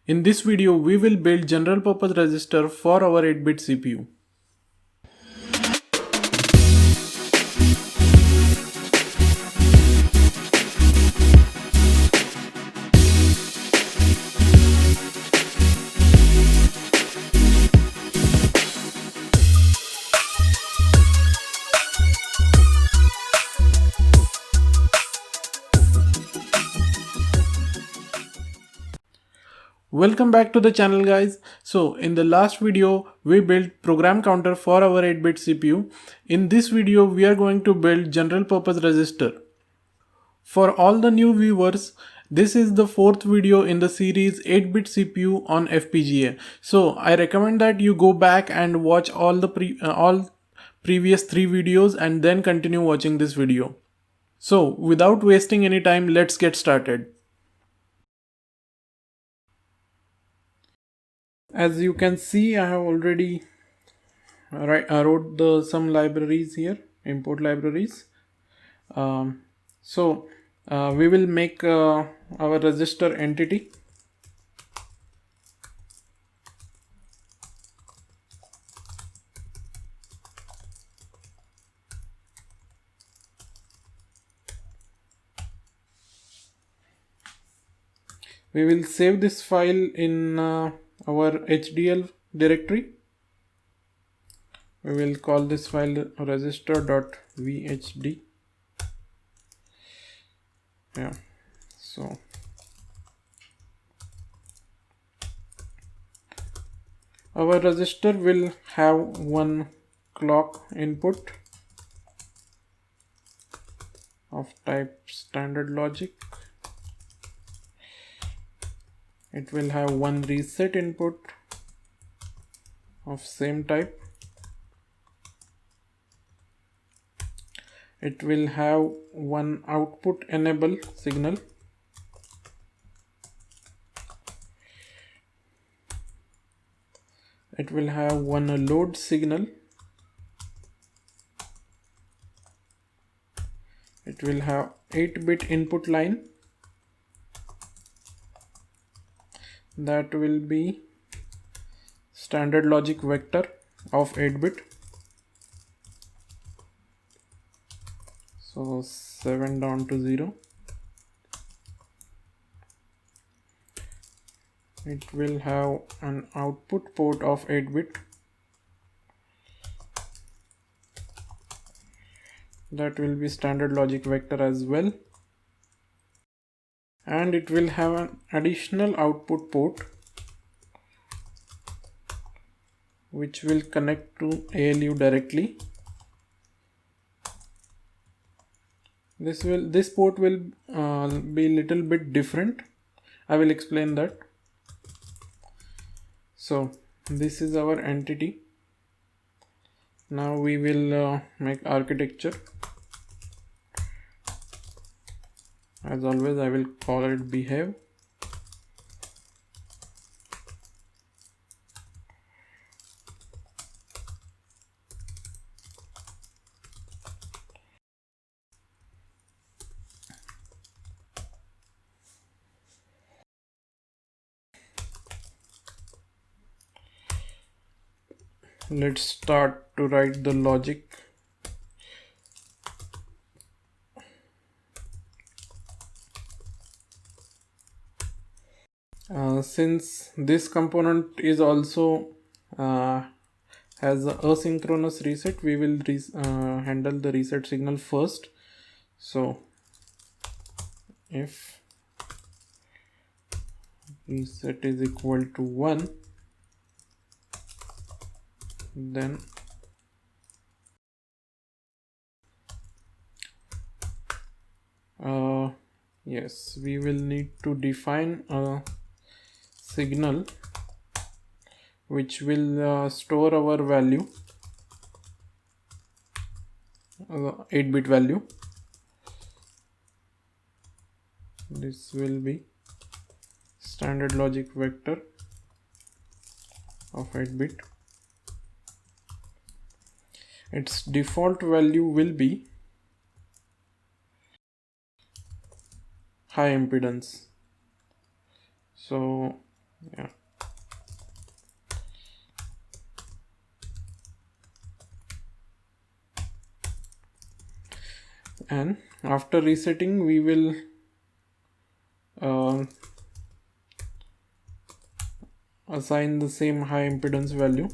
In this video, we will build general purpose register for our 8-bit CPU. Welcome back to the channel, guys. So in the last video we built program counter for our 8-bit CPU. In this video we are going to build general purpose register. For all the new viewers, this is the fourth video in the series 8-bit CPU on FPGA. So I recommend that you go back and watch all previous 3 videos and then continue watching this video. So without wasting any time, let's get started. As you can see, I have already wrote some libraries here, import libraries. We will make our register entity. We will save this file in our VHDL directory. We will call this file register.vhd. So our register will have one clock input of type standard logic. It will have one reset input of same type. It will have one output enable signal. It will have one load signal. It will have 8-bit input line. That will be standard logic vector of 8-bit. So 7 down to 0. It will have an output port of 8-bit. That will be standard logic vector as well. And it will have an additional output port which will connect to ALU directly. This port will be little bit different. I will explain that. So this is our entity. Now we will make architecture. As always, I will call it behave. Let's start to write the logic. Since this component is also has a asynchronous reset, we will handle the reset signal first. So if reset is equal to 1, then yes, we will need to define a signal which will store our value, 8-bit value. This will be standard logic vector of 8-bit. Its default value will be high impedance. So yeah, and after resetting we will assign the same high impedance value.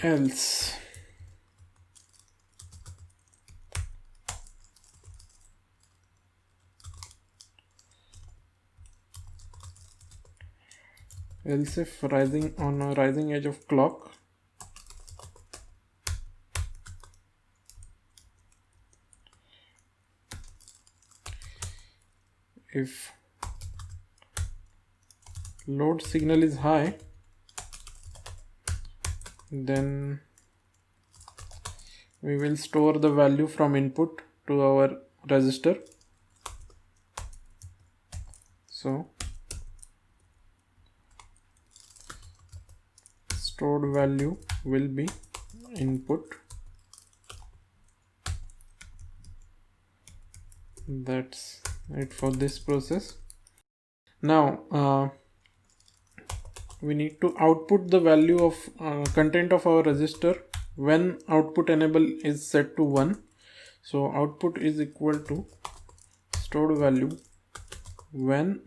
Else if rising on a rising edge of clock, if load signal is high, then we will store the value from input to our register. So stored value will be input. That's it for this process. Now we need to output the value of content of our register when output enable is set to 1. So output is equal to stored value when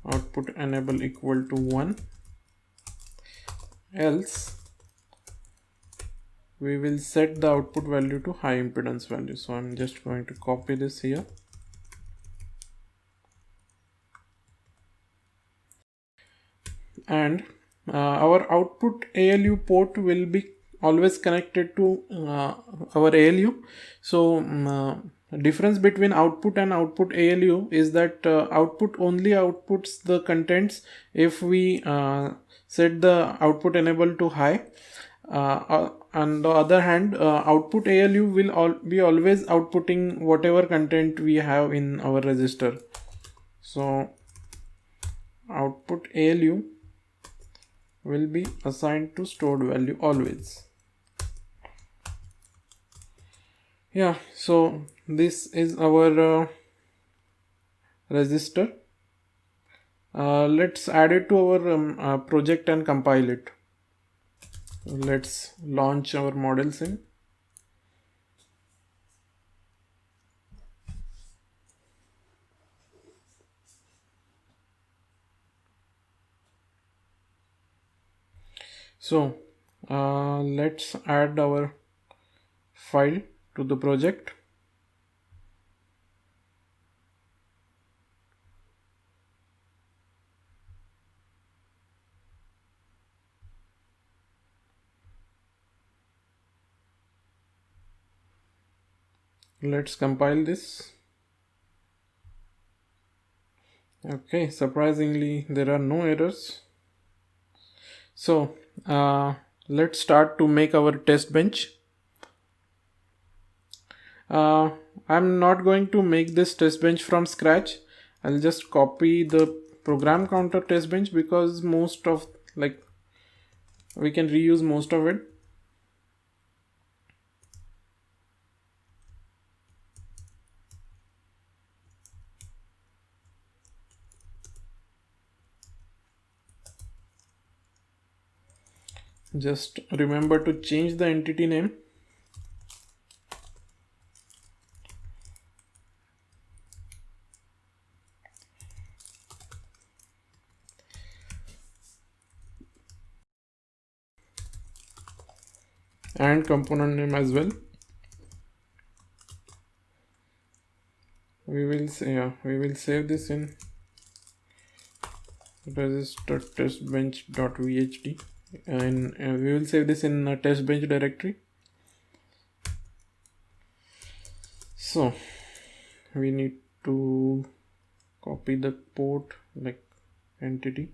output enable equal to 1, else we will set the output value to high impedance value. So I'm just going to copy this here. And our output ALU port will be always connected to our ALU. So difference between output and output ALU is that output only outputs the contents if we set the output enable to high. On the other hand, output ALU will be always outputting whatever content we have in our register. So output ALU will be assigned to stored value always. Yeah, so this is our register. Let's add it to our project and compile it. Let's launch our ModelSim. So let's add our file to the project. Let's compile this. Okay, surprisingly there are no errors. So let's start to make our test bench. I'm not going to make this test bench from scratch. I'll just copy the program counter test bench because most of we can reuse most of it. Just remember to change the entity name. And component name as well. We will save this in register testbench.vhd, and we will save this in a test bench directory. So we need to copy the port entity.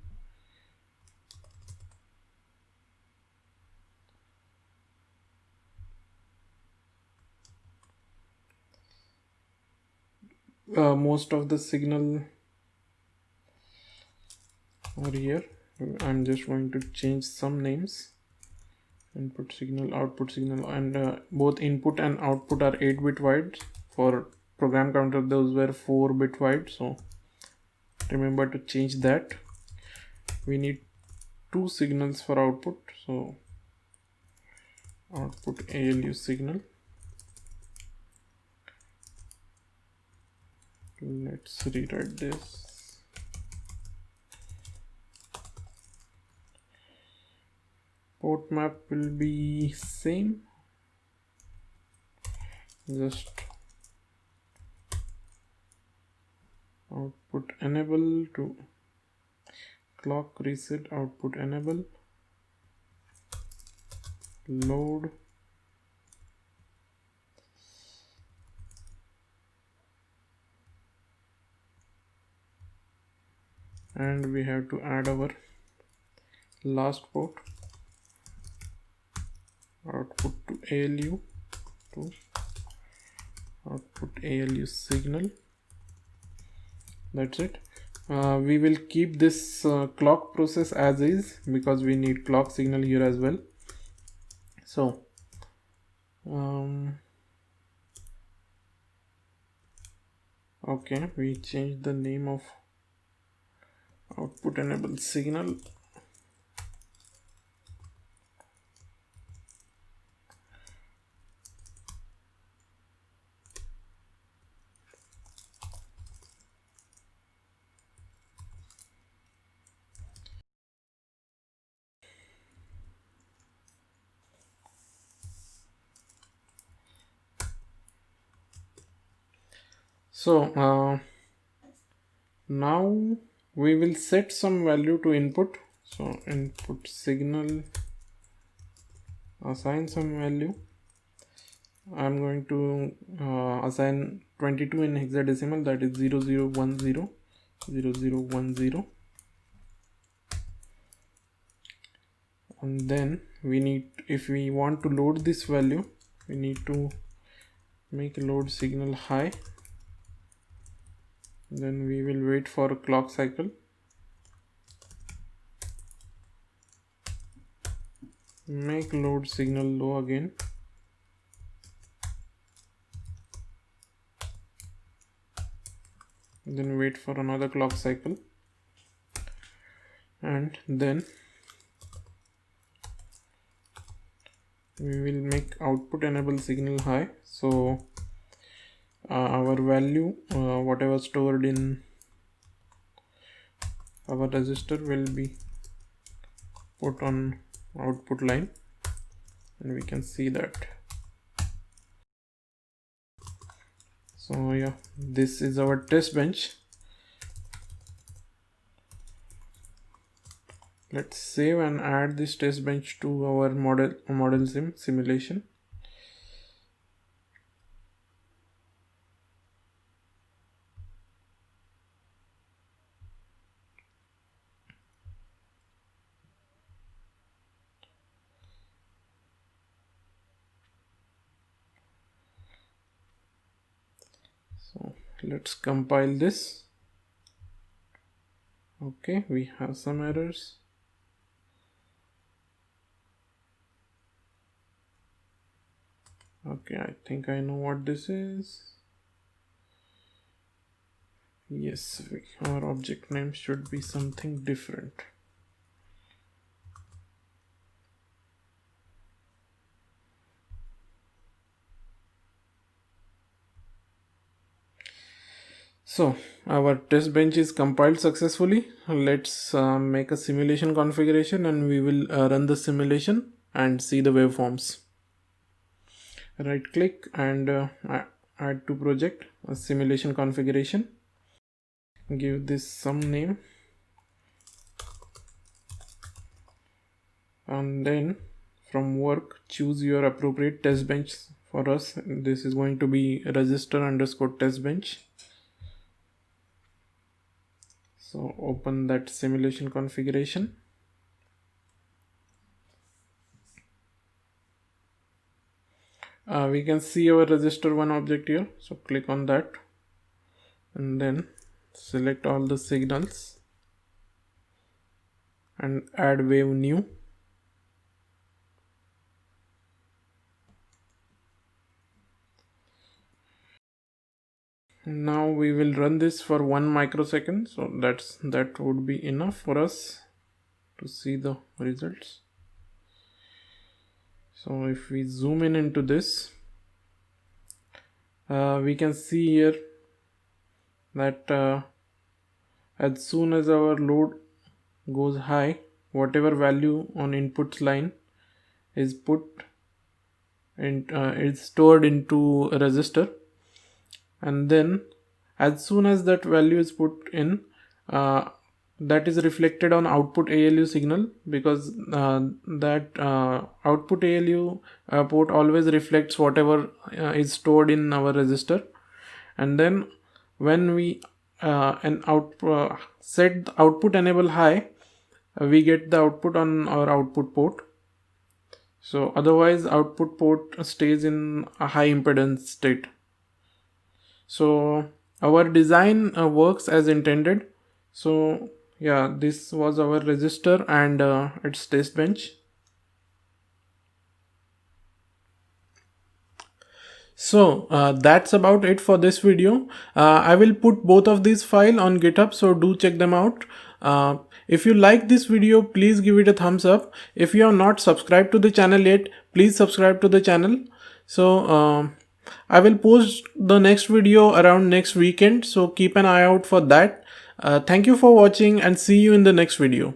Most of the signal are here. I'm just going to change some names. Input signal, output signal, and both input and output are 8-bit wide for program counter, those were 4-bit wide, so remember to change that. We need 2 signals for output, so output ALU signal. Let's rewrite this. Port map will be same, just output enable to clock reset, output enable, load, and we have to add our last port, output to ALU, to output ALU signal. That's it. We will keep this clock process as is because we need clock signal here as well. So okay, we change the name of output enable signal. So now we will set some value to input. So input signal, assign some value. I'm going to assign 22 in hexadecimal, that is 0010 0010. And then we need, if we want to load this value, we need to make load signal high. Then we will wait for a clock cycle. Make load signal low again. Then wait for another clock cycle. And then we will make output enable signal high. So our value, whatever stored in our register, will be put on output line, and we can see that. So yeah, this is our test bench. Let's save and add this test bench to our ModelSim simulation. So let's compile this. Okay, we have some errors. Okay, I think I know what this is. Yes, our object name should be something different. So our test bench is compiled successfully. Let's make a simulation configuration, and we will run the simulation and see the waveforms. Right click and add to project, a simulation configuration. Give this some name, and then from work choose your appropriate test bench. For us, this is going to be register_test bench. So open that simulation configuration. We can see our register 1 object here, so click on that and then select all the signals and add wave new. Now we will run this for 1 microsecond, so that would be enough for us to see the results. So if we zoom in into this, we can see here that as soon as our load goes high, whatever value on inputs line is put in is stored into a register, and then as soon as that value is put in, that is reflected on output ALU signal, because that output ALU port always reflects whatever is stored in our register. And then when we set the output enable high, we get the output on our output port. So otherwise output port stays in a high impedance state. So our design works as intended. So yeah, this was our resistor and its test bench. So that's about it for this video. I will put both of these files on GitHub, so do check them out. If you like this video, please give it a thumbs up. If you are not subscribed to the channel yet, please subscribe to the channel. So I will post the next video around next weekend, so keep an eye out for that. Thank you for watching and see you in the next video.